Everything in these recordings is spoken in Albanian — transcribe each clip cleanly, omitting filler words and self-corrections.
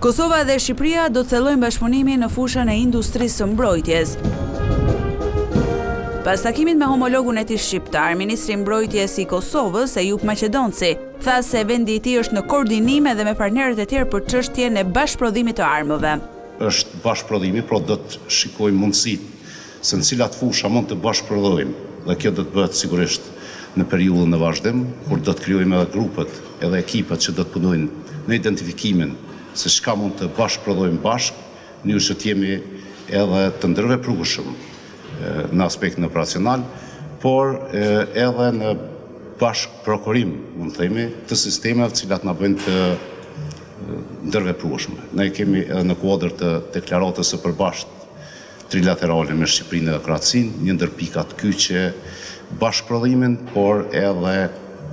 Kosova dhe Shqipëria do të thellojnë bashkëpunimin në fushën e industrisë së mbrojtjes. Pas takimit me homologun e tij shqiptar, ministri i mbrojtjes i Kosovës, Eyüp Maqedonci, tha se vendi i tij është në koordinim edhe me partnerët e tjerë për çështjen e bashkëprodhimit të armëve. Është bashkëprodhimi, por do të shikojmë mundësitë se në cilat fusha mund të bashkëprodhojmë, dhe kjo do të bëhet sigurisht në periudhën e vazhdim, kur do të krijojmë edhe grupet, edhe ekipet që do të punojnë në identifikimin se çka mund të bashkëprodhojmë bashkë, në mënyrë që të jemi edhe të ndërveprueshëm në aspektin operacional, por edhe në bashkëprokurim, mund të themi, të sistemeve të cilat na bëjnë të ndërveprueshëm. Ne kemi edhe në kuadër të deklaratës së përbashkët trilaterale me Shqipërinë dhe Kroacinë, një ndër pikat kyçe bashkëprodhimin, por edhe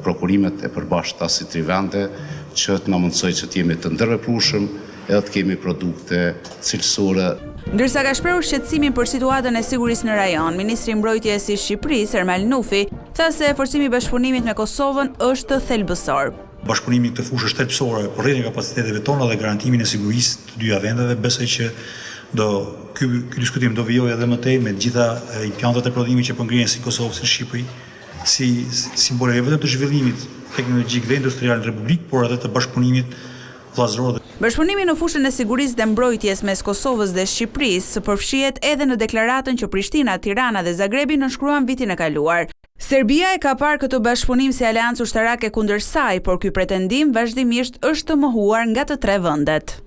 prokurimet e përbashkëta si tri vende që të na mundsoj që të jemi të ndërveprueshëm edhe të kemi produkte cilësore. Ndërsa ka shprehur shqetësimin për situatën e sigurisë në rajon, ministri i mbrojtjes i Shqipërisë, Ermal Nufi, tha se forcimi i bashkëpunimit me Kosovën është thelbësor. Bashkëpunimi këtë fushë është thelbësore për rritjen e kapaciteteve tona dhe garantimin e sigurisë të dyja vendeve. Besoj që ky diskutim do vijojë edhe më tej me të gjitha impiantet e prodhimit që po ngrihen si Kosovë si Shqipëri, si simbole jo vetëm të zhvillimit teknologjik dhe industrial në Republikë, por edhe të bashkëpunimit vllazëror. Bashkëpunimi në fushën e sigurisë dhe mbrojtjes mes Kosovës dhe Shqipërisë përfshihet edhe në deklaratën që Prishtina, Tirana dhe Zagrebi nënshkruan vitin e kaluar. Serbia e ka parë këtë bashkëpunim si aleancë ushtarake kundër saj, por ky pretendim vazhdimisht është të mohuar nga të tre vendet.